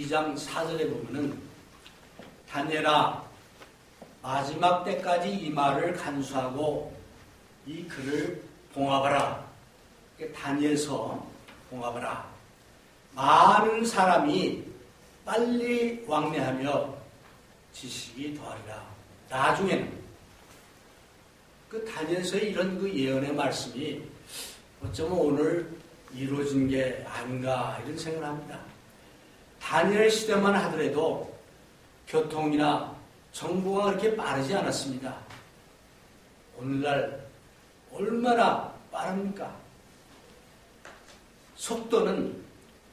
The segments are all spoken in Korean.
12장 4절에 보면은 다니엘아 마지막 때까지 이 말을 간수하고 이 글을 봉합하라. 다니엘서 봉합하라. 많은 사람이 빨리 왕래하며 지식이 더하리라. 나중에는 그 다니엘서의 이런 그 예언의 말씀이 어쩌면 오늘 이루어진 게 아닌가 이런 생각을 합니다. 다니엘 시대만 하더라도 교통이나 정보가 그렇게 빠르지 않았습니다. 오늘날 얼마나 빠릅니까? 속도는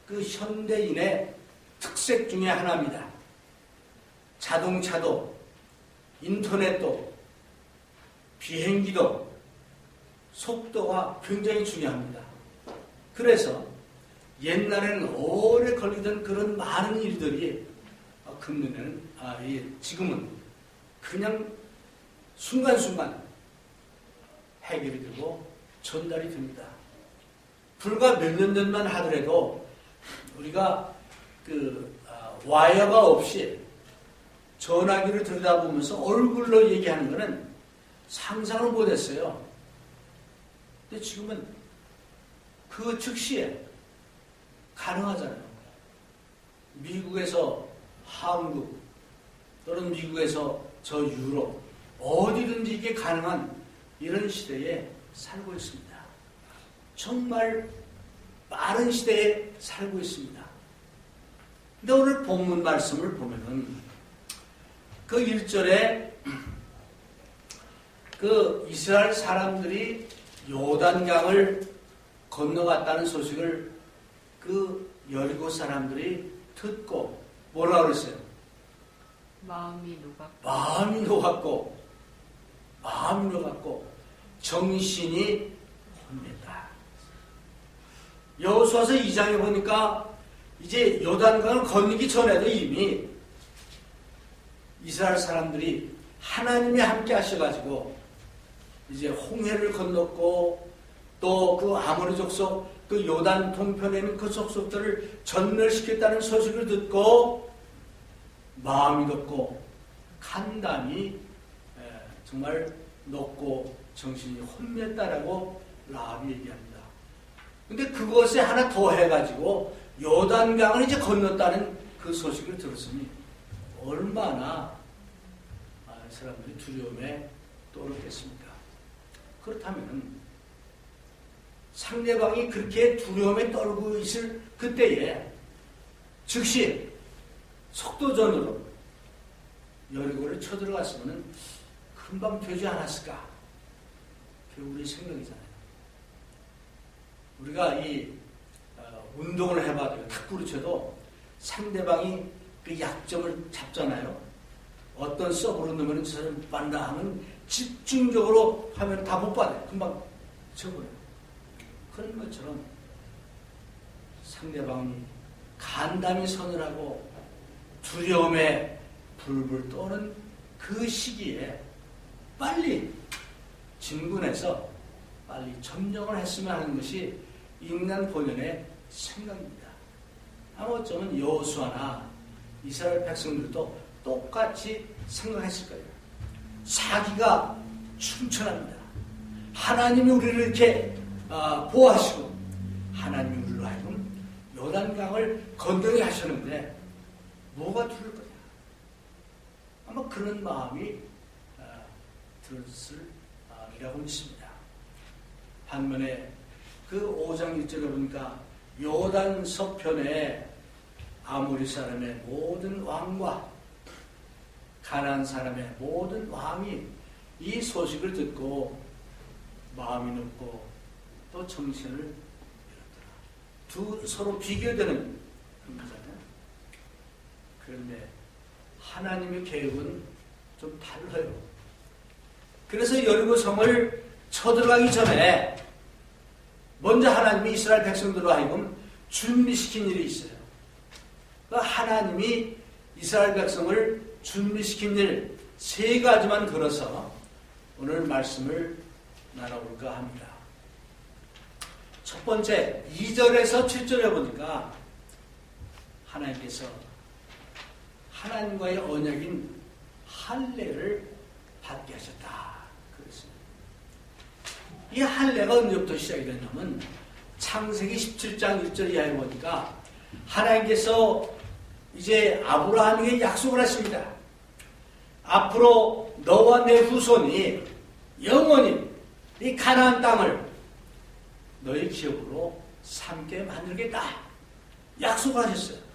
그 현대인의 특색 중에 하나입니다. 자동차도, 인터넷도, 비행기도 속도가 굉장히 중요합니다. 그래서 옛날에는 오래 걸리던 그런 많은 일들이 금년에는 지금은 그냥 순간순간 해결이 되고 전달이 됩니다. 불과 몇 년 전만 하더라도 우리가 와이어가 없이 전화기를 들여다보면서 얼굴로 얘기하는 것은 상상을 못했어요. 근데 지금은 그 즉시에 가능하잖아요. 미국에서 한국 또는 미국에서 저 유럽 어디든지 이게 가능한 이런 시대에 살고 있습니다. 정말 빠른 시대에 살고 있습니다. 근데 오늘 본문 말씀을 보면은 그 1절에 그 이스라엘 사람들이 요단강을 건너갔다는 소식을 그 여리고 사람들이 듣고 뭐라 그랬어요? 마음이 녹았고 정신이 혼미했다. 여호수아서 2장에 보니까 이제 요단강을 건너기 전에도 이미 이스라엘 사람들이 하나님이 함께 하셔가지고 이제 홍해를 건넜고 또 그 아모리 족속 그 요단 동편에 있는 그 족속들을 전멸시켰다는 소식을 듣고 마음이 높고 간담이 정말 높고 정신이 혼미했다라고 라합이 얘기합니다. 근데 그것에 하나 더 해가지고 요단강을 이제 건넜다는 그 소식을 들었으니 얼마나 사람들이 두려움에 떨었겠습니까? 그렇다면 상대방이 그렇게 두려움에 떨고 있을 그때에 즉시 속도전으로 여리고를 쳐들어갔으면 금방 되지 않았을까? 그게 우리 생각이잖아요. 우리가 이 운동을 해봐도요. 탁구를 쳐도 상대방이 그 약점을 잡잖아요. 어떤 서브로 넣으면 저 사람 빤다 하면 집중적으로 하면 다 못 받아요. 금방 쳐버려요. 그런 것처럼 상대방이 간담이 서늘하고 두려움에 불불 떠는 그 시기에 빨리 진군해서 빨리 점령을 했으면 하는 것이 인간 본연의 생각입니다. 아마 어쩌면 여호수아나 이스라엘 백성들도 똑같이 생각했을 거예요. 사기가 충천합니다. 하나님이 우리를 이렇게 보호하시고 하나님이 우리로 하여금 요단강을 건너게 하셨는데 뭐가 두를 거냐. 아마 그런 마음이 들었으리라고 믿습니다. 반면에 그 5장 1절에 보니까 요단 서편에 아모리 사람의 모든 왕과 가나안 사람의 모든 왕이 이 소식을 듣고 마음이 높고 또 정신을 잃었더라. 서로 비교되는 거잖아요. 그런데 하나님의 계획은 좀 달라요. 그래서 여리고 성을 쳐들어가기 전에 먼저 하나님이 이스라엘 백성들로 하여금 준비시킨 일이 있어요. 그러니까 하나님이 이스라엘 백성을 준비시킨 일 3가지만 걸어서 오늘 말씀을 나눠볼까 합니다. 첫 번째 2절에서 7절에 보니까 하나님께서 하나님과의 언약인 할례를 받게 하셨다. 그랬습니다. 이 할례가 언제부터 시작이 됐냐면 창세기 17장 1절 이하에 보니까 하나님께서 이제 아브라함에게 약속을 하십니다. 앞으로 너와 내 후손이 영원히 이 가나안 땅을 너의 기업으로 삼게 만들겠다. 약속을 하셨어요.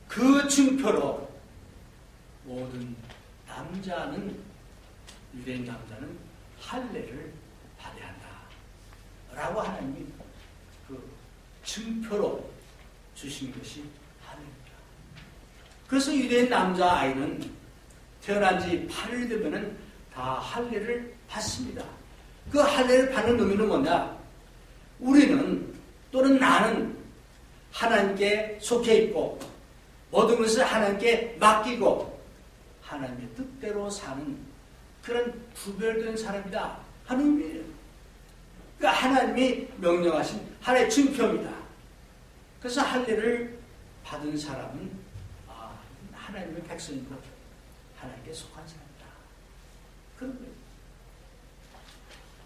그 증표로 모든 남자는, 유대인 남자는 할례를 받아야 한다. 라고 하나님이 그 증표로 주신 것이 할례입니다. 그래서 유대인 남자 아이는 태어난 지 8일 되면은 다 할례를 받습니다. 그 할례를 받는 의미는 뭐냐? 우리는 또는 나는 하나님께 속해 있고 모든 것을 하나님께 맡기고 하나님의 뜻대로 사는 그런 구별된 사람이다 하는 의미예요. 그러니까 하나님이 명령하신 하나님의 증표입니다. 그래서 할례를 받은 사람은 하나님의 백성이고 하나님께 속한 사람이다. 그런 거예요.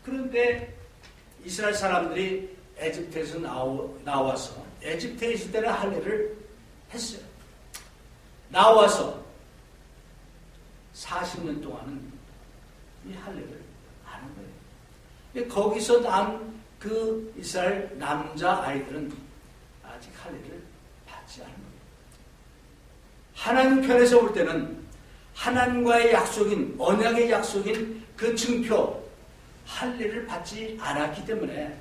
그런데 이스라엘 사람들이 에집트에서 나와서 에집트에 있을 때는 할례를 했어요. 나와서 40년 동안은 이 할례를 안 한 거예요. 거기서 난 그 이스라엘 남자 아이들은 아직 할례를 받지 않은 거예요. 하나님 편에서 볼 때는 하나님과의 약속인, 언약의 약속인 그 증표 할례를 받지 않았기 때문에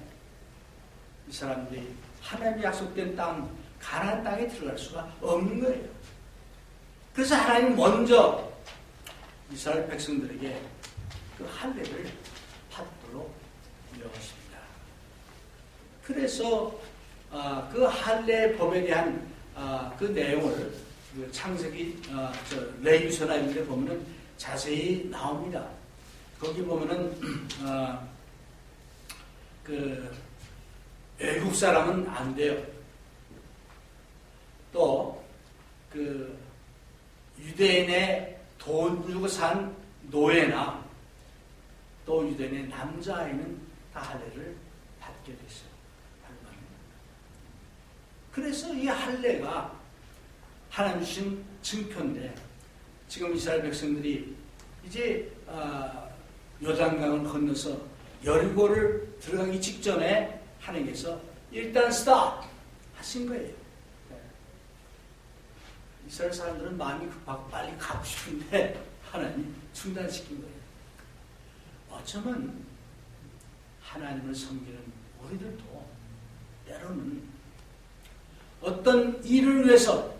이 사람들이 하나님의 약속된 땅, 가나안 땅에 들어갈 수가 없는 거예요. 그래서 하나님 먼저 이스라엘 백성들에게 그 할례를 받도록 명하십니다. 그래서 그 할례 법에 대한 그 내용을 창세기 레위기서나 이런 데 보면은 자세히 나옵니다. 거기 보면은 그 외국 사람은 안 돼요. 또 그 유대인의 돈 주고 산 노예나 또 유대인의 남자아이는 다 할례를 받게 됐어요. 그래서 이 할례가 하나님 주신 증표인데 지금 이스라엘 백성들이 이제 요단강을 건너서 여리고를 들어가기 직전에 하나님께서 일단 스탑 하신 거예요. 이스라엘 사람들은 마음이 급하고 빨리 가고 싶은데 하나님이 중단시킨 거예요. 어쩌면 하나님을 섬기는 우리들도 때로는 어떤 일을 위해서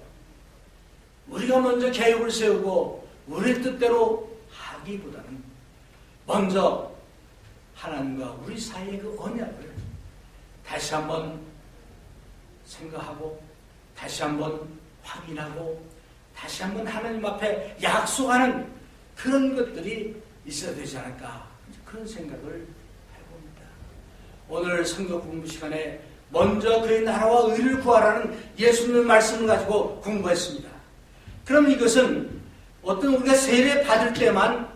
우리가 먼저 계획을 세우고 우리 뜻대로 하기보다는 먼저 하나님과 우리 사이의 그 언약을 다시 한번 생각하고 다시 한번 확인하고 다시 한번 하나님 앞에 약속하는 그런 것들이 있어야 되지 않을까 그런 생각을 해봅니다. 오늘 성경 공부 시간에 먼저 그의 나라와 의를 구하라는 예수님의 말씀을 가지고 공부했습니다. 그럼 이것은 어떤 우리가 세례 받을 때만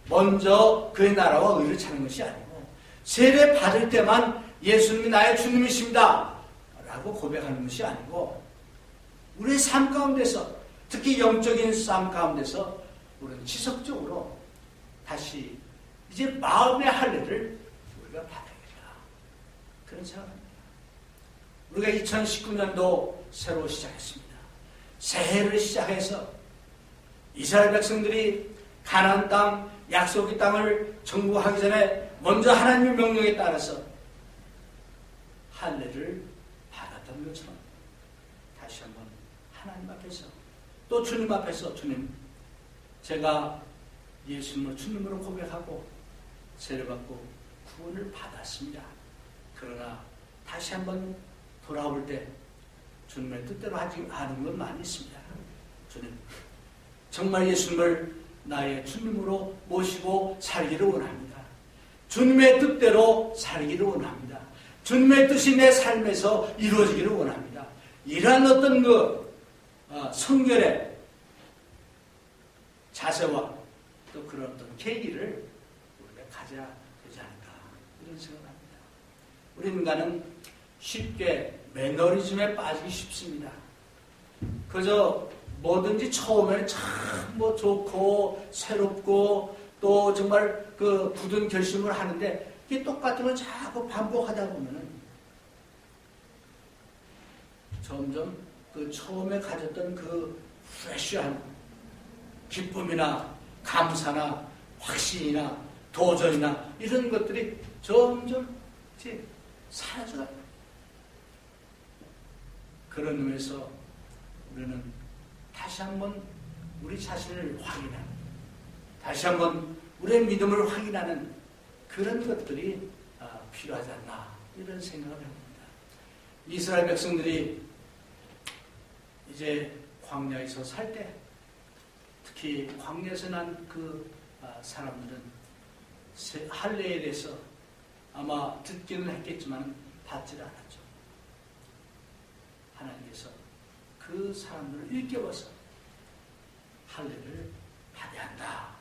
먼저 그의 나라와 의를 찾는 것이 아니고 세례 받을 때만 예수님이 나의 주님이십니다 라고 고백하는 것이 아니고 우리의 삶 가운데서 특히 영적인 삶 가운데서 우리는 지속적으로 다시 이제 마음의 할례를 우리가 받아야겠다 그런 생각합니다. 우리가 2019년도 새로 시작했습니다. 새해를 시작해서 이스라엘 백성들이 가나안 땅, 약속의 땅을 정복하기 전에 먼저 하나님의 명령에 따라서 할례를 받았던 것처럼 다시 한번 하나님 앞에서 또 주님 앞에서 주님 제가 예수님을 주님으로 고백하고 세례받고 구원을 받았습니다. 그러나 다시 한번 돌아올 때 주님의 뜻대로 하지 않은 건 많이 있습니다. 주님 정말 예수님을 나의 주님으로 모시고 살기를 원합니다. 주님의 뜻대로 살기를 원합니다. 주님의 뜻이 내 삶에서 이루어지기를 원합니다. 이러한 어떤 그 성결의 자세와 또 그런 어떤 계기를 우리가 가져야 되지 않을까 이런 생각을 합니다. 우리 인간은 쉽게 매너리즘에 빠지기 쉽습니다. 그저 뭐든지 처음에는 참 뭐 좋고 새롭고 또 정말 그 굳은 결심을 하는데 이게 똑같은 걸 자꾸 반복하다 보면은 점점 그 처음에 가졌던 그 프레쉬한 기쁨이나 감사나 확신이나 도전이나 이런 것들이 점점 이제 사라져가요. 그런 의미에서 우리는 다시 한번 우리 자신을 확인하는, 다시 한번 우리의 믿음을 확인하는 그런 것들이 필요하지 않나 이런 생각을 합니다. 이스라엘 백성들이 이제 광야에서 살 때 특히 광야에서 난 그 사람들은 할례에 대해서 아마 듣기는 했겠지만 받지를 않았죠. 하나님께서 그 사람들을 일깨워서 할례를 받아야 한다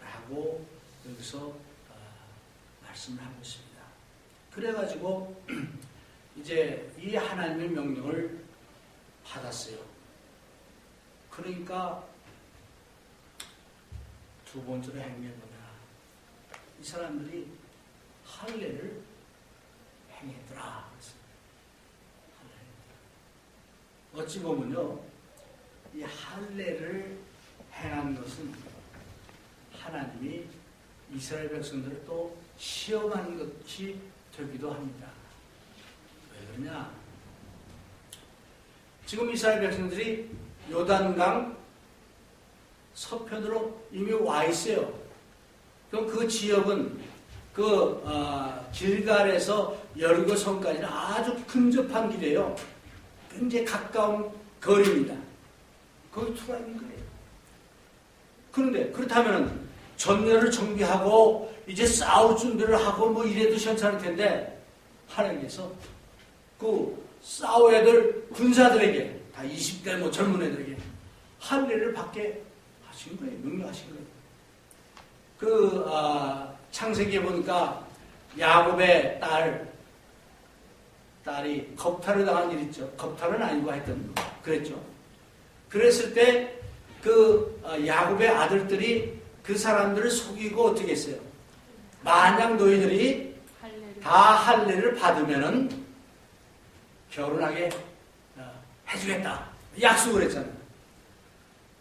라고 여기서 말씀을 하고 있습니다. 그래가지고 이제 이 하나님의 명령을 받았어요. 그러니까 두 번째로 행한 게 뭐냐, 이 사람들이 할례를 행했더라. 어찌 보면요, 이 할례를 행한 것은 하나님이 이스라엘 백성들을 또 시험하는 것이 되기도 합니다. 왜 그러냐? 지금 이스라엘 백성들이 요단강 서편으로 이미 와 있어요. 그럼 그 지역은 그 길갈에서 여리고 성까지는 아주 근접한 길이에요. 굉장히 가까운 거리입니다. 거기 들어와 있는 거예요. 그런데 그렇다면 전열을 정비하고 이제 싸울 준비를 하고 뭐 이래도 괜찮을 텐데 하나님께서 그 싸워야 될 군사들에게 다 20대 뭐 젊은 애들에게 할례를 받게 하신 거예요. 명령하신 거예요. 그 창세기에 보니까 야곱의 딸이 겁탈을 당한 일 있죠. 겁탈은 아니고 하여튼 그랬죠. 그랬을 때 그 야곱의 아들들이 그 사람들을 속이고 어떻게 했어요? 만약 너희들이 다 할례를 받으면은 결혼하게 해주겠다 약속을 했잖아요.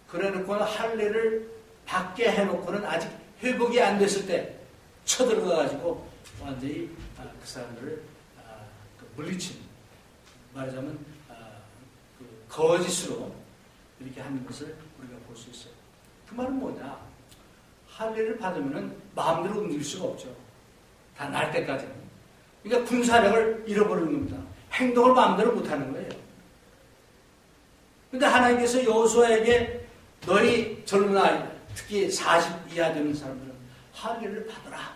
그래놓고는 할례를 받게 해놓고는 아직 회복이 안 됐을 때 쳐들어가가지고 완전히 그 사람들을 물리친, 말하자면 그 거짓으로 이렇게 하는 것을 우리가 볼 수 있어요. 그 말은 뭐냐? 할례를 받으면은 마음대로 움직일 수가 없죠. 다 날 때까지는. 그러니까 군사력을 잃어버리는 겁니다. 행동을 마음대로 못하는 거예요. 그런데 하나님께서 여호수아에게 너희 젊은 아이, 특히 40 이하 되는 사람들은 할례를 받아라.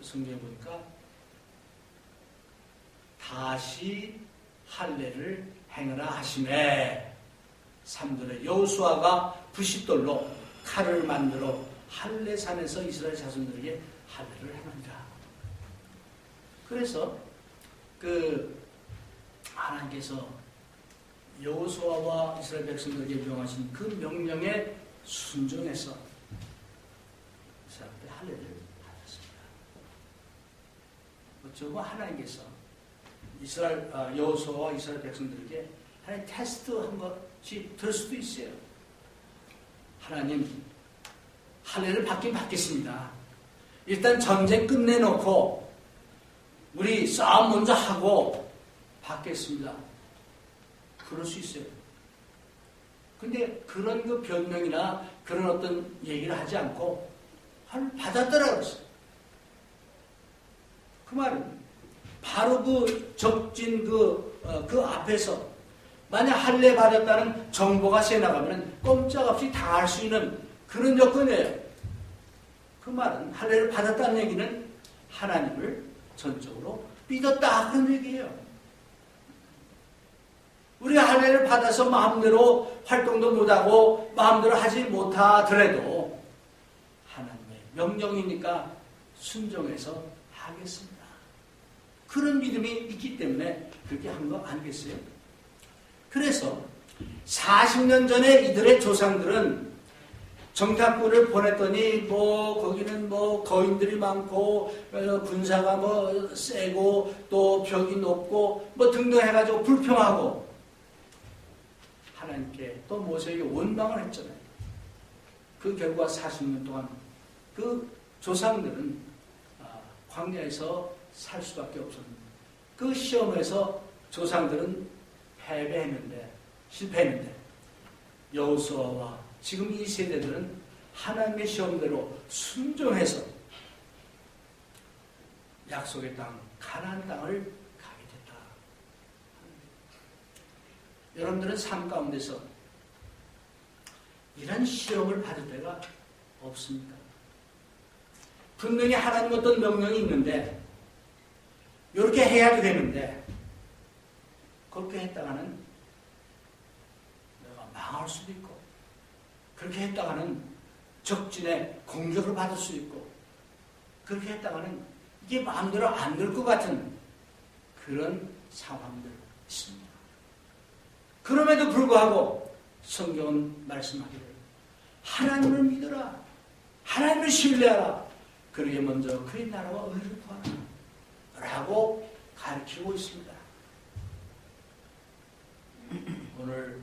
성경에 보니까 다시 할례를 행하라 하시매 3절에 여호수아가 부싯돌로 칼을 만들어 할례산에서 이스라엘 자손들에게 할례를 행합니다. 그래서 그 하나님께서 여호수아와 이스라엘 백성들에게 명하신 그 명령에 순종해서 이스라엘의 할례를 받았습니다. 어쩌고 하나님께서 이스라엘 여호수아와 이스라엘 백성들에게 하나님 테스트한 것이 될 수도 있어요. 하나님 할례를 받긴 받겠습니다. 일단 전쟁 끝내놓고 우리 싸움 먼저 하고 받겠습니다. 그럴 수 있어요. 근데 그런 그 변명이나 그런 어떤 얘기를 하지 않고 받았더라 그랬어요. 그 말은 바로 그 적진 그 앞에서 만약 할례 받았다는 정보가 새 나가면 꼼짝없이 당할 수 있는 그런 조건이에요. 그 말은 할례를 받았다는 얘기는 하나님을 전적으로 믿었다 그런 얘기예요. 우리가 할례를 받아서 마음대로 활동도 못하고 마음대로 하지 못하더라도 하나님의 명령이니까 순종해서 하겠습니다. 그런 믿음이 있기 때문에 그렇게 한 거 아니겠어요? 그래서 40년 전에 이들의 조상들은 정탐꾼을 보냈더니 거기는 거인들이 많고 군사가 세고 또 벽이 높고 등등 해가지고 불평하고 하나님께 또 모세에게 원망을 했잖아요. 그 결과 40년 동안 그 조상들은 광야에서 살 수밖에 없었는데 그 시험에서 조상들은 실패했는데 여호수아와 지금 이 세대들은 하나님의 시험대로 순종해서 약속의 땅 가나안 땅을 가게 됐다. 여러분들은 삶 가운데서 이런 시험을 받을 때가 없습니까? 분명히 하나님 어떤 명령이 있는데 이렇게 해야 되는데 그렇게 했다가는 내가 망할 수도 있고 그렇게 했다가는 적진의 공격을 받을 수 있고 그렇게 했다가는 이게 마음대로 안 될 것 같은 그런 상황들 있습니다. 그럼에도 불구하고 성경은 말씀하기를 하나님을 믿어라. 하나님을 신뢰하라. 그러게 먼저 그의 나라와 의를 구하라. 라고 가르치고 있습니다. 오늘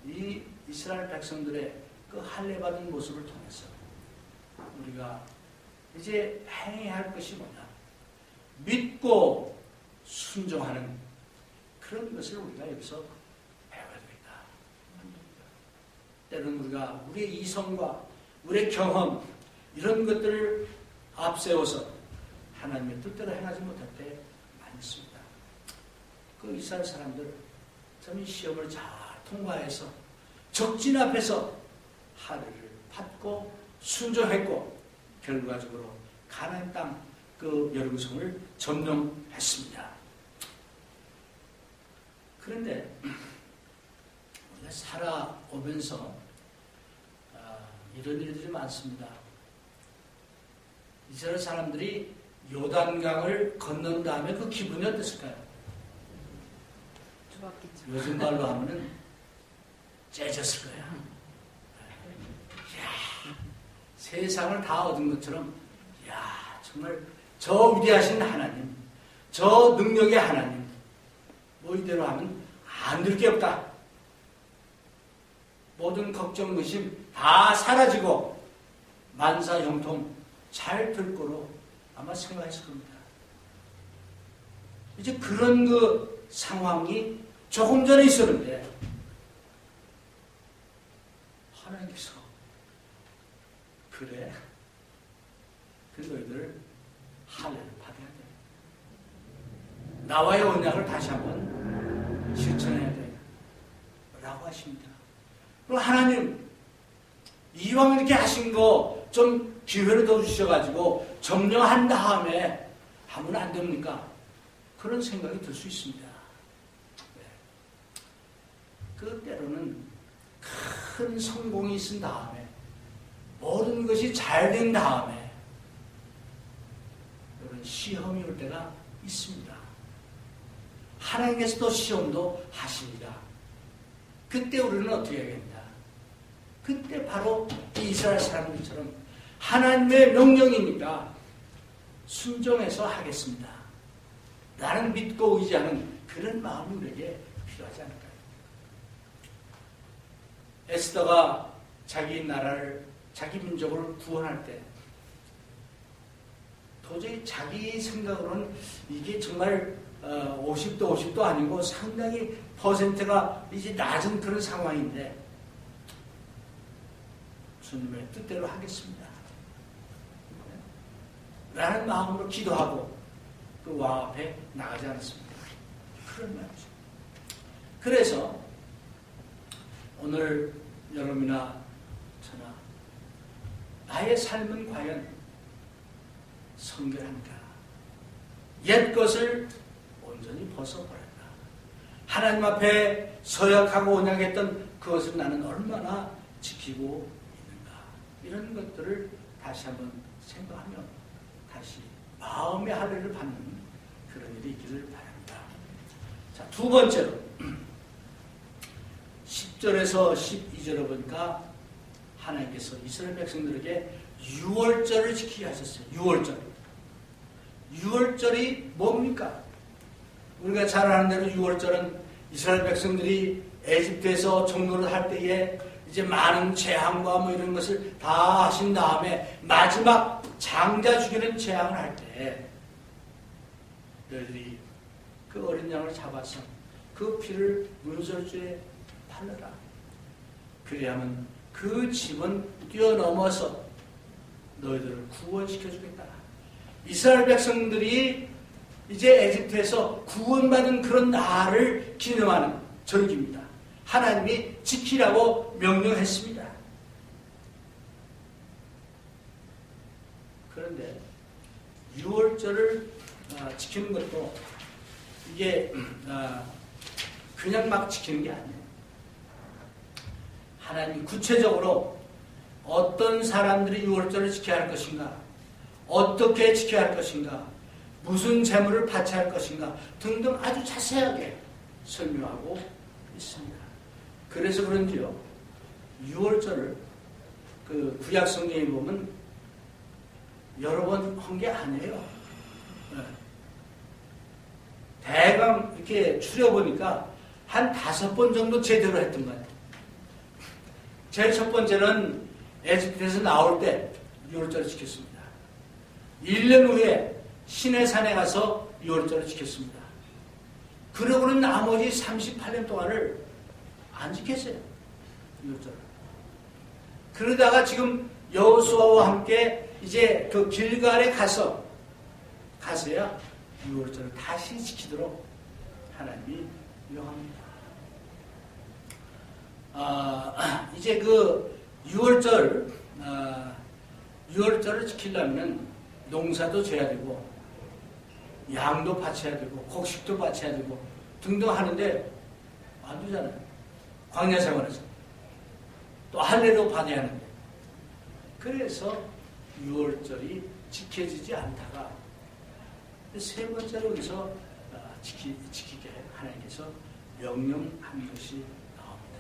이 이스라엘 백성들의 그 할례받은 모습을 통해서 우리가 이제 행해야 할 것이 뭐냐? 믿고 순종하는 그런 것을 우리가 여기서 배워야 되겠다. 때로는 우리가 우리의 이성과 우리의 경험 이런 것들을 앞세워서 하나님의 뜻대로 행하지 못할 때 많이 있습니다. 그 이스라엘 사람들 참 이 시험을 잘 통과해서 적진 앞에서 할례를 받고 순종했고 결과적으로 가나안 땅 그 여리고성을 점령했습니다. 그런데 우리가 살아오면서 이런 일들이 많습니다. 이스라엘 사람들이 요단강을 건넌 다음에 그 기분이 어땠을까요? 좋았겠죠. 요즘 말로 하면은 째졌을 거야. 이야, 세상을 다 얻은 것처럼, 이야, 정말 저 위대하신 하나님, 저 능력의 하나님, 이대로 하면 안 될 게 없다. 모든 걱정, 의심 다 사라지고 만사 형통 잘 될 거로 아마 생각했을 겁니다. 이제 그런 그 상황이 조금 전에 있었는데 하나님께서 그래 그 너희들 할례를 받아야 돼. 나와의 언약을 다시 한번 실천해야 돼. 라고 하십니다. 그럼 하나님 이왕 이렇게 하신 거 좀 기회를 더 주셔가지고 점령한 다음에 하면 안 됩니까? 그런 생각이 들 수 있습니다. 네. 그 때로는 큰 성공이 있은 다음에 모든 것이 잘 된 다음에 이런 시험이 올 때가 있습니다. 하나님께서도 시험도 하십니다. 그때 우리는 어떻게 해야 됩니까? 그때 바로 이 이스라엘 사람들처럼 하나님의 명령이니까 순종해서 하겠습니다. 나는 믿고 의지하는 그런 마음이 우리에게 필요하지 않을까요? 에스더가 자기 나라를, 자기 민족을 구원할 때 도저히 자기 생각으로는 이게 정말 50도 50도 아니고 상당히 퍼센트가 이제 낮은 그런 상황인데 주님의 뜻대로 하겠습니다. 라는 마음으로 기도하고 그 왕 앞에 나가지 않았습니다. 그런 말이죠. 그래서 오늘 여러분이나 저나 나의 삶은 과연 성결한가? 옛 것을 온전히 벗어버렸다. 하나님 앞에 서약하고 언약했던 그것을 나는 얼마나 지키고 있는가. 이런 것들을 다시 한번 생각하며 다시 마음의 할례를 받는 그런 일이 있기를 바랍니다. 자, 두 번째로 10절에서 12절을 보니까 하나님께서 이스라엘 백성들에게 유월절을 지키게 하셨어요. 유월절. 유월절이 뭡니까? 우리가 잘 아는 대로 유월절은 이스라엘 백성들이 에집트에서 종노릇 할 때에 이제 많은 재앙과 뭐 이런 것을 다 하신 다음에 마지막 장자 죽이는 재앙을 할 때 너희들이 그 어린 양을 잡아서 그 피를 문설주에 바르라. 그래야만 그 집은 뛰어넘어서 너희들을 구원시켜주겠다. 이스라엘 백성들이 이제 에집트에서 구원받은 그런 날을 기념하는 절기입니다. 하나님이 지키라고 명령했습니다. 그런데 6월절을 지키는 것도 이게 그냥 막 지키는 게 아니에요. 하나님이 구체적으로 어떤 사람들이 6월절을 지켜야 할 것인가, 어떻게 지켜야 할 것인가, 무슨 제물을 바쳐야 할 것인가 등등 아주 자세하게 설명하고 있습니다. 그래서 그런지요, 6월절을 그 구약 성경에 보면 여러 번 한 게 아니에요. 대강 이렇게 추려보니까 한 5번 정도 제대로 했던 거예요. 제일 첫 번째는 에집트에서 나올 때 6월절을 지켰습니다. 1년 후에 시내산에 가서 6월절을 지켰습니다. 그러고는 나머지 38년 동안을 안 지켰어요. 6월절을. 그러다가 지금 여호수아와 함께 이제 그 길갈에 가서야 6월절을 다시 지키도록 하나님이 명합니다. 이제 그 6월절을 지키려면 농사도 져야 되고 양도 바쳐야 되고 곡식도 바쳐야 되고 등등 하는데 안 되잖아요. 광야 생활에서 또 할례도 받아야 하는데, 그래서 6월절이 지켜지지 않다가 세 번째로 여기서 지키게 하나님께서 명령한 것이 나옵니다.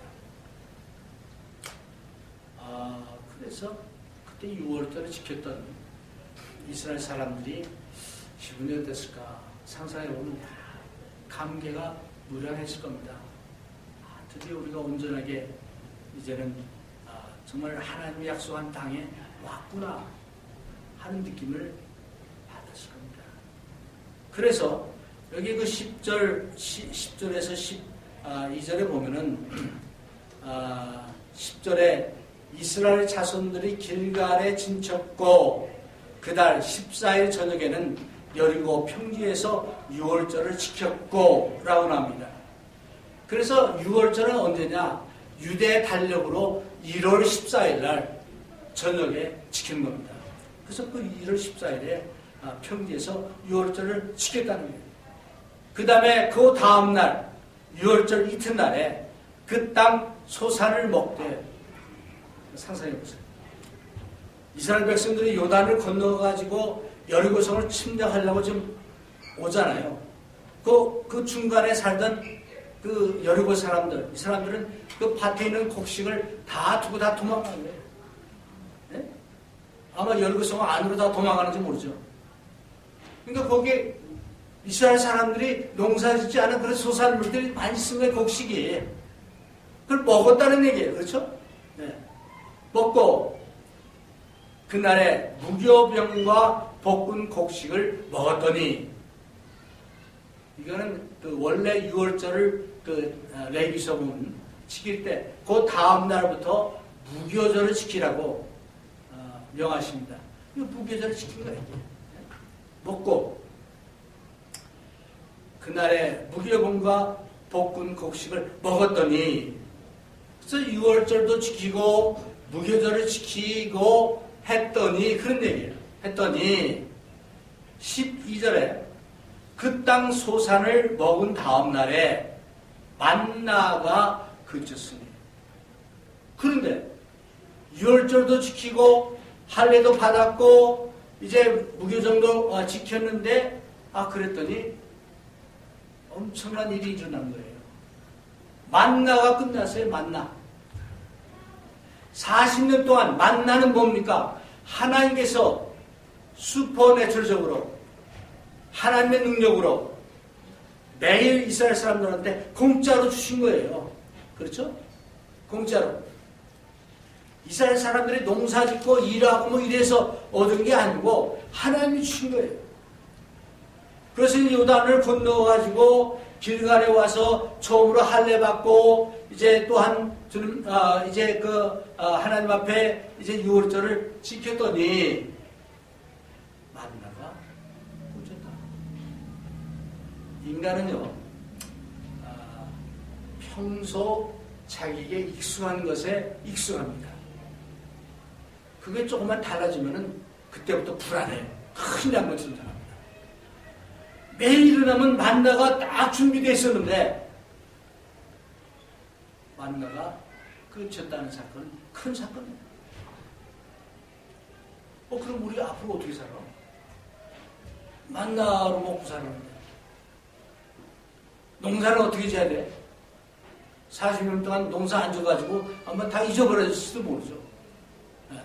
그래서 그때 6월절을 지켰던 이스라엘 사람들이 기분이 어땠을까 상상해보면 감개가 무량했을 겁니다. 드디어 우리가 온전하게 이제는 정말 하나님이 약속한 땅에 왔구나 하는 느낌을 받았을 겁니다. 그래서 여기 그 10절에서 12절에 보면은 10절에 이스라엘 자손들이 길갈에 진쳤고 그달 14일 저녁에는 여리고 평지에서 6월절을 지켰고 라고 나옵니다. 그래서 6월절은 언제냐? 유대 달력으로 1월 14일 날 저녁에 지키는 겁니다. 그래서 그 1월 14일에 평지에서 6월절을 지켰다는 거예요. 그 다음에 그 다음날 6월절 이튿날에 그 땅 소산을 먹되, 상상해 보세요. 이스라엘 백성들이 요단을 건너가지고 여리고성을 침략하려고 지금 오잖아요. 그 중간에 살던 그 여리고 사람들, 이 사람들은 그 밭에 있는 곡식을 다 두고 다 도망가는 거예요. 네? 아마 여리고성 안으로 다 도망가는지 모르죠. 그러니까 거기에 이스라엘 사람들이 농사 짓지 않은 그런 소산물들이 많이 쓴 거예요, 곡식이. 그걸 먹었다는 얘기예요. 그렇죠? 네. 먹고 그날에 무교병과 볶은 곡식을 먹었더니, 이거는 그 원래 6월절을 그 레위기서 보면 지킬 때 그 다음 날부터 무교절을 지키라고 명하십니다. 이 무교절을 지킨 거예요. 먹고 그날에 무교병과 볶은 곡식을 먹었더니, 그래서 6월절도 지키고 무교절을 지키고 했더니, 그런 얘기예요. 했더니 12절에 그 땅 소산을 먹은 다음 날에 만나가 그쳤으니. 그런데 유월절도 지키고 할례도 받았고 이제 무교정도 지켰는데 그랬더니 엄청난 일이 일어난 거예요. 만나가 끝났어요. 만나. 40년 동안 만나는 뭡니까? 하나님께서 슈퍼내추럴적으로 하나님의 능력으로 매일 이스라엘 사람들한테 공짜로 주신 거예요. 그렇죠? 공짜로. 이스라엘 사람들이 농사 짓고 일하고 뭐 이래서 얻은 게 아니고 하나님이 주신 거예요. 그래서 요단을 건너가지고 길갈에 와서 처음으로 할례 받고 이제 또한 이제 하나님 앞에 이제 유월절을 지켰더니 만나가 꽂혔다. 인간은요 평소 자기에게 익숙한 것에 익숙합니다. 그게 조금만 달라지면은 그때부터 불안해. 큰일 난 것처럼 생각합니다. 매일 일어나면 만나가 딱 준비되어 있었는데 만나가 끊겼다는 사건은 큰 사건이에요. 그럼 우리 앞으로 어떻게 살아? 만나로 먹고 사는데 농사를 어떻게 지어야 돼? 40년 동안 농사 안 줘가지고 아마 다 잊어버렸을지도 모르죠. 네.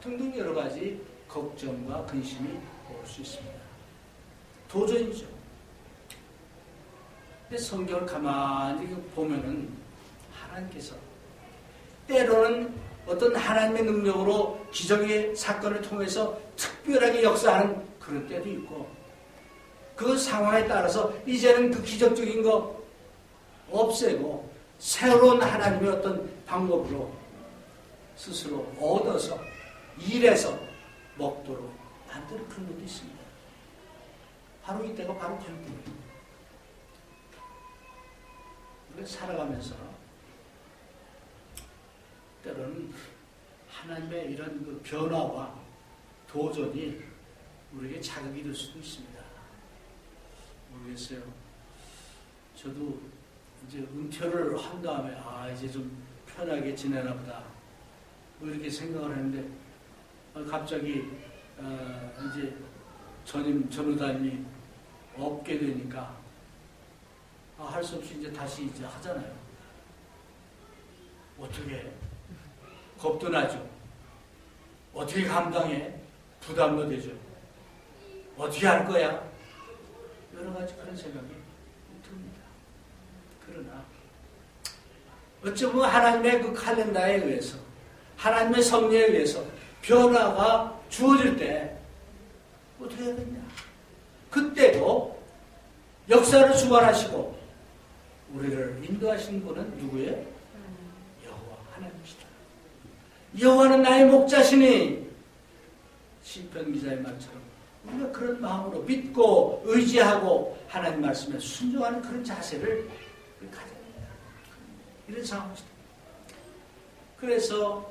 등등 여러 가지 걱정과 근심이 올 수 있습니다. 도전이죠. 근데 성경을 가만히 보면은 하나님께서 때로는 어떤 하나님의 능력으로 기적의 사건을 통해서 특별하게 역사하는 그런 때도 있고 그 상황에 따라서 이제는 그 기적적인 거 없애고 새로운 하나님의 어떤 방법으로 스스로 얻어서 일해서 먹도록 만드는 그런 것도 있습니다. 바로 이때가 바로 관계예요. 우리가 살아가면서 때로는 하나님의 이런 그 변화와 도전이 우리에게 자극이 될 수도 있습니다. 모르겠어요. 저도 이제 은퇴를 한 다음에 이제 좀 편하게 지내나 보다 뭐 이렇게 생각을 했는데 갑자기 이제 전우단이 없게 되니까 할 수 없이 이제 다시 이제 하잖아요. 어떻게 해? 겁도 나죠. 어떻게 감당해? 부담도 되죠. 어떻게 할 거야? 여러 가지 그런 생각이 듭니다. 그러나 어쩌면 하나님의 그 칼렌다에 의해서 하나님의 섭리에 의해서 변화가 주어질 때 어떻게 해야 되냐? 그때도 역사를 주관하시고 우리를 인도하신 분은 누구예요? 여호와 하나님이시다. 여호와는 나의 목자시니 시편 기자의 말처럼 우리가 그런 마음으로 믿고 의지하고 하나님 말씀에 순종하는 그런 자세를 가져야 됩니다. 이런 상황입니다. 그래서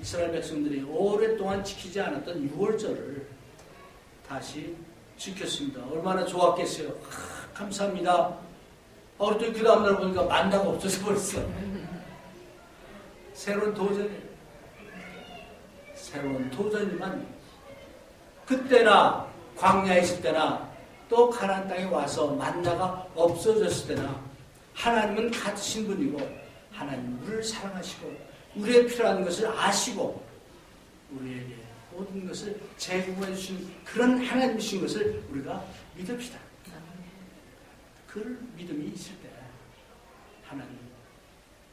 이스라엘 백성들이 오랫동안 지키지 않았던 유월절을 다시 지켰습니다. 얼마나 좋았겠어요. 감사합니다. 우리 또 그 다음날 보니까 만나가 없어져 버렸어. 새로운 도전이에요. 새로운 도전이지만 그때나 광야에 있을 때나 또 가나안 땅에 와서 만나가 없어졌을 때나 하나님은 같으신 분이고 하나님 우리를 사랑하시고 우리의 필요한 것을 아시고 우리에게 모든 것을 제공해 주신 그런 하나님이신 것을 우리가 믿읍시다. 그 믿음이 있을 때 하나님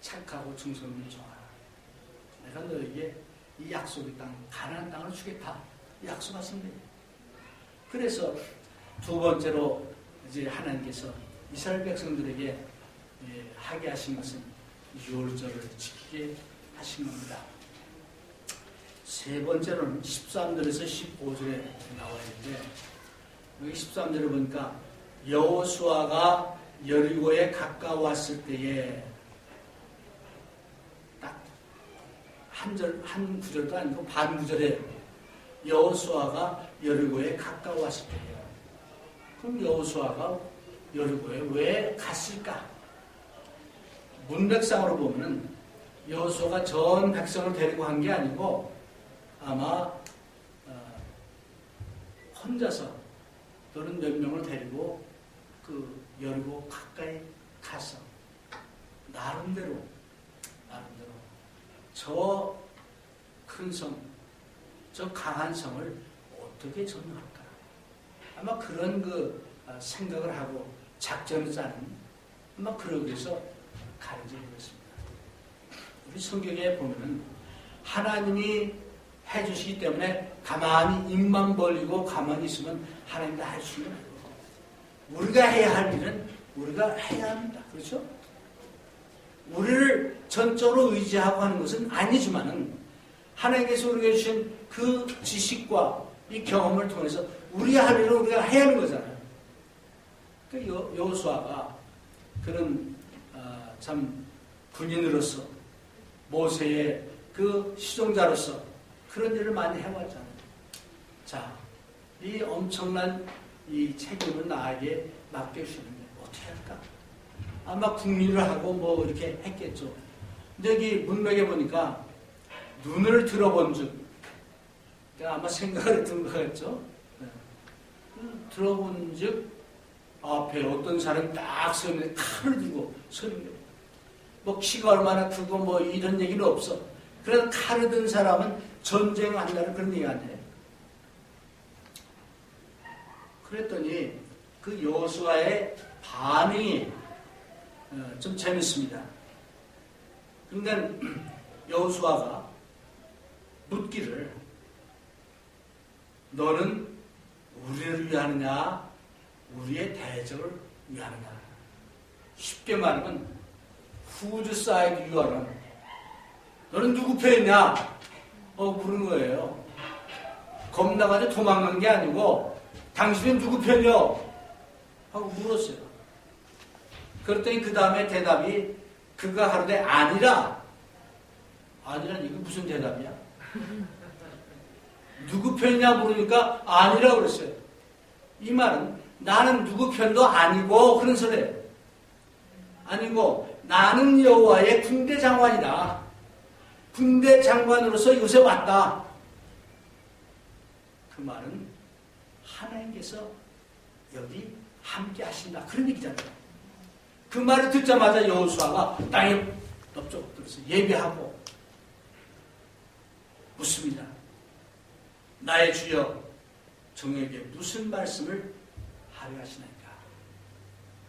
착하고 충성을 좋아하라. 내가 너에게 이 약속의 땅 가나안 땅을 주겠다 약속하신 거예요. 그래서 두 번째로 이제 하나님께서 이스라엘 백성들에게 하게 하신 것은 유월절을 지키게 하신 겁니다. 세 번째로는 13절에서 15절에 나와 있는데 여기 13절을 보니까 여호수아가 여리고에 가까웠을 때에 딱 한 구절도 아니고 반 구절에 여호수아가 여리고에 가까웠을 때에 그럼 여호수아가 여리고에 왜 갔을까? 문맥상으로 보면은 여호수아가 전 백성을 데리고 간 게 아니고 아마 혼자서 또는 몇 명을 데리고 그 여리고 가까이 가서 나름대로 저 큰 성, 저 강한 성을 어떻게 점령할까? 아마 그런 그 생각을 하고 작전을 짜는 아마 그러기 위해서 가는지 모르겠습니다. 우리 성경에 보면은 하나님이 해주시기 때문에 가만히 입만 벌리고 가만히 있으면 하나님도 할 수 있는 거예요. 우리가 해야 할 일은 우리가 해야 합니다. 그렇죠? 우리를 전적으로 의지하고 하는 것은 아니지만은 하나님께서 우리에게 주신 그 지식과 이 경험을 통해서 우리 할 일을 우리가 해야 하는 거잖아요. 그 여호수아가 그런 참 군인으로서 모세의 그 시종자로서 그런 일을 많이 해왔잖아요. 자, 이 엄청난 이 책임을 나에게 맡겨주시는데 어떻게 할까? 아마 궁리를 하고 뭐 이렇게 했겠죠. 근데 여기 문맥에 보니까 눈을 들어본 즉, 아마 생각을 했던 것 같죠. 들어본 즉 앞에 어떤 사람이 딱 서 있는데 칼을 들고 서 있는 거예요. 뭐 키가 얼마나 크고 뭐 이런 얘기는 없어. 그래서 칼을 든 사람은 전쟁한다는 그런 얘기 안 해. 그랬더니 그 여호수아의 반응이 좀 재밌습니다. 그러니까 여호수아가 묻기를 너는 우리를 위하느냐 우리의 대적을 위하느냐. 쉽게 말하면 Whose side you are on? 너는 누구 편이냐? 물은 거예요. 겁나가지고 도망간 게 아니고 당신은 누구 편이요? 하고 물었어요. 그랬더니 그 다음에 대답이 그가 하루되 아니라. 아니란 이게 무슨 대답이야? 누구 편이냐 물으니까 아니라 그랬어요. 이 말은 나는 누구 편도 아니고 그런 소리예요. 아니고 나는 여호와의 군대 장관이다. 군대 장관으로서 이곳에 왔다. 그 말은 하나님께서 여기 함께 하신다. 그런 얘기잖아요. 그 말을 듣자마자 여호수아가 땅에 엎적 들어서 예배하고 묻습니다. 나의 주여 종에게 무슨 말씀을 하려 하시나이까.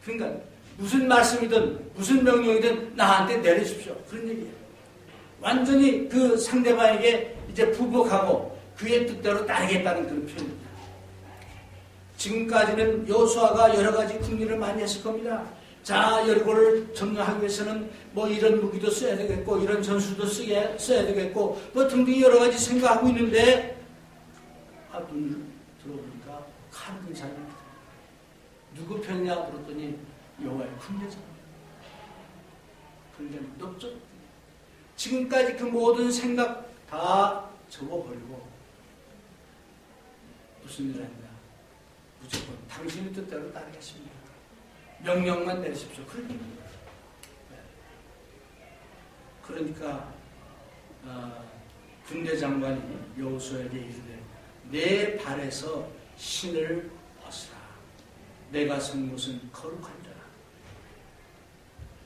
그러니까 무슨 말씀이든 무슨 명령이든 나한테 내리십시오. 그런 얘기예요. 완전히 그 상대방에게 이제 부복하고 그의 뜻대로 따르겠다는 그런 표현입니다. 지금까지는 여호수아가 여러 가지 국리를 많이 했을 겁니다. 자, 여리고를 점령하기 위해서는 뭐 이런 무기도 써야 되겠고 이런 전술도 써야 되겠고 뭐 등등 여러 가지 생각하고 있는데 눈을 들어보니까 칼 든 사람입니다. 누구 편이냐 물었더니 여호와의 군대잖아요. 그러니까 높죠. 지금까지 그 모든 생각 다 접어버리고 무슨 일을 했냐. 무조건 당신의 뜻대로 따르겠습니다. 명령만 내리십시오. 그런 얘기입니다. 그러니까 군대 장관이 여호수아에게 이르되 내 발에서 신을 벗으라. 내가 선 곳은 거룩한 자라.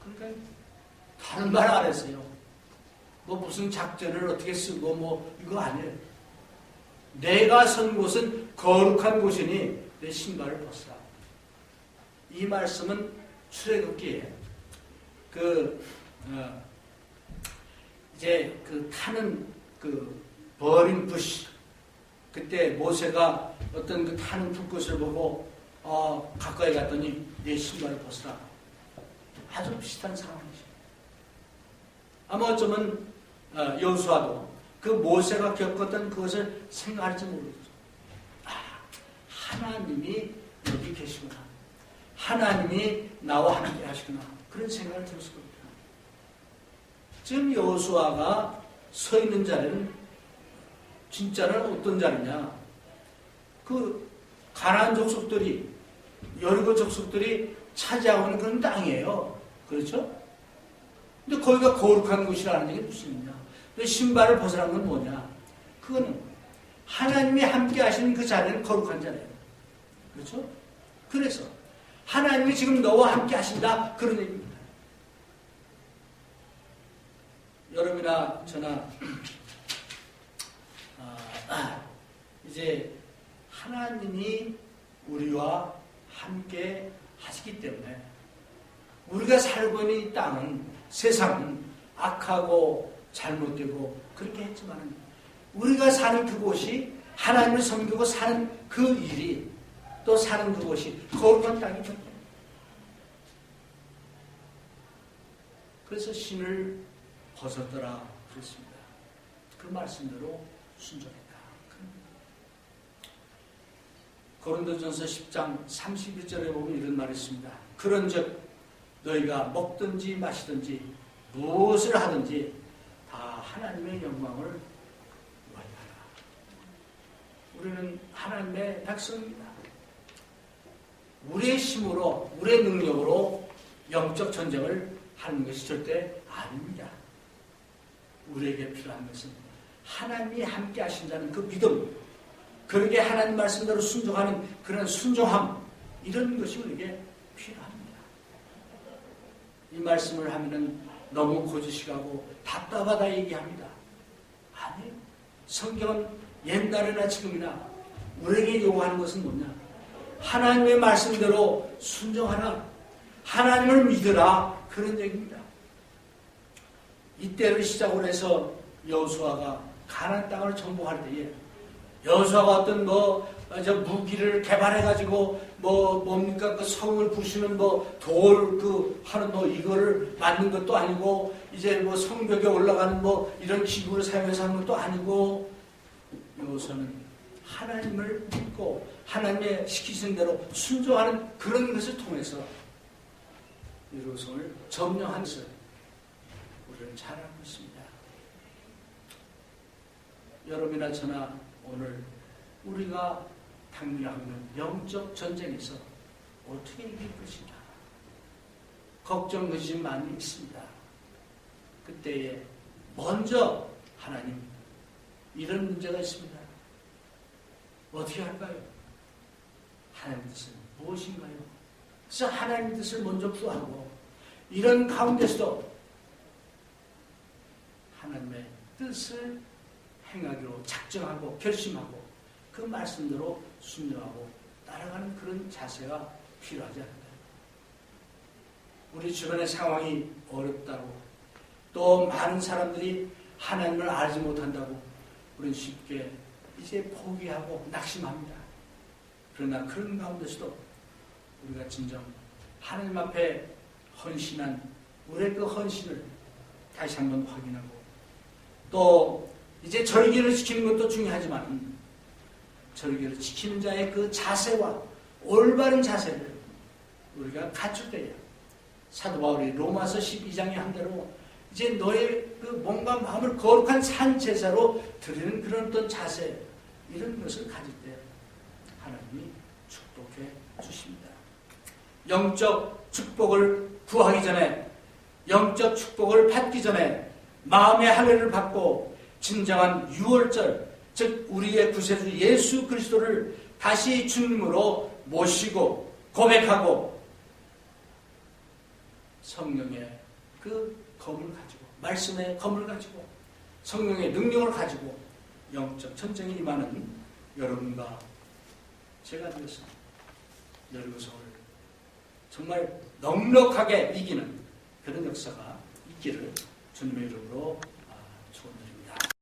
그러니까 다른 말 안 했어요. 뭐 무슨 작전을 어떻게 쓰고 뭐 이거 아니에요. 내가 선 곳은 거룩한 곳이니 내 신발을 벗으라. 이 말씀은 출애굽기에 이제 그 타는 그 버린 부시 그때 모세가 어떤 그 타는 불꽃을 보고 가까이 갔더니 내 신발을 벗으라. 아주 비슷한 상황이죠. 아마 어쩌면 여호수아도 그 모세가 겪었던 그것을 생각할지 모르겠죠. 하나님이 여기 계시구나. 하나님이 나와 함께 하시구나. 그런 생각을 들었을 겁니다. 지금 여호수아가 서 있는 자리는 진짜는 어떤 자리냐. 그 가나안 족속들이 여리고 족속들이 차지하고 있는 그런 땅이에요. 그렇죠? 근데 거기가 거룩한 곳이라는 게 무슨 의미냐? 근데 신발을 벗으라는 건 뭐냐? 그거는 하나님이 함께 하시는 그 자리는 거룩한 자리예요. 그렇죠? 그래서 하나님이 지금 너와 함께 하신다 그런 얘기입니다. 여러분이나 저나 이제 하나님이 우리와 함께 하시기 때문에 우리가 살고 있는 이 땅은 세상은 악하고 잘못되고 그렇게 했지만 우리가 사는 그곳이 하나님을 섬기고 사는 그 일이 또 사는 그곳이 거룩한 땅이죠. 그래서 신을 벗었더라 그랬습니다. 그 말씀대로 순종했다. 고린도전서 10장 31절에 보면 이런 말이 있습니다. 그런즉 너희가 먹든지 마시든지 무엇을 하든지 다 하나님의 영광을 위하여라. 우리는 하나님의 백성입니다. 우리의 힘으로 우리의 능력으로 영적 전쟁을 하는 것이 절대 아닙니다. 우리에게 필요한 것은 하나님이 함께 하신다는 그 믿음, 그렇게 하나님 말씀대로 순종하는 그런 순종함, 이런 것이 우리에게 필요합니다. 이 말씀을 하면은 너무 고지식하고 답답하다 얘기합니다. 아니에요. 성경은 옛날이나 지금이나 우리에게 요구하는 것은 뭐냐? 하나님의 말씀대로 순종하라. 하나님을 믿으라. 그런 얘기입니다. 이때를 시작으로 해서 여호수아가 가나안 땅을 정복할 때에 여호수아가 어떤 무기를 개발해가지고 뭡니까 그 성을 부수는 돌 하는 이거를 만든 것도 아니고 이제 성벽에 올라가는 이런 기구를 사용해서 하는 것도 아니고 여호수아는 하나님을 믿고 하나님의 시키신 대로 순종하는 그런 것을 통해서 예루살렘을 점령한 것을 우리는 잘 알고 있습니다. 여러분이나 저나 오늘 우리가 당면하고 있는 영적 전쟁에서 어떻게 이길 것인가 걱정 것이 많이 있습니다. 그때에 먼저 하나님 이런 문제가 있습니다. 어떻게 할까요? 하나님의 뜻은 무엇인가요? 그래서 하나님의 뜻을 먼저 구하고 이런 가운데서도 하나님의 뜻을 행하기로 작정하고 결심하고 그 말씀대로 순종하고 따라가는 그런 자세가 필요하지 않을까요? 우리 주변의 상황이 어렵다고 또 많은 사람들이 하나님을 알지 못한다고 우리는 쉽게 이제 포기하고 낙심합니다. 그러나 그런 가운데서도 우리가 진정 하나님 앞에 헌신한 우리의 그 헌신을 다시 한번 확인하고 또 이제 절기를 지키는 것도 중요하지만 절기를 지키는 자의 그 자세와 올바른 자세를 우리가 갖출 때에 사도 바울이 로마서 12장에 한 대로 이제 너의 그 몸과 마음을 거룩한 산제사로 드리는 그런 어떤 자세 이런 것을 가질 때 하나님이 축복해 주십니다. 영적 축복을 구하기 전에 영적 축복을 받기 전에 마음의 할례를 받고 진정한 유월절 즉 우리의 구세주 예수 그리스도를 다시 주님으로 모시고 고백하고 성령의 그 검을 가지고 말씀의 검을 가지고 성령의 능력을 가지고 영적 전쟁에 임하는 여러분과 제가 되었습니다. 여리고성을 정말 넉넉하게 이기는 그런 역사가 있기를 주님의 이름으로 축원합니다.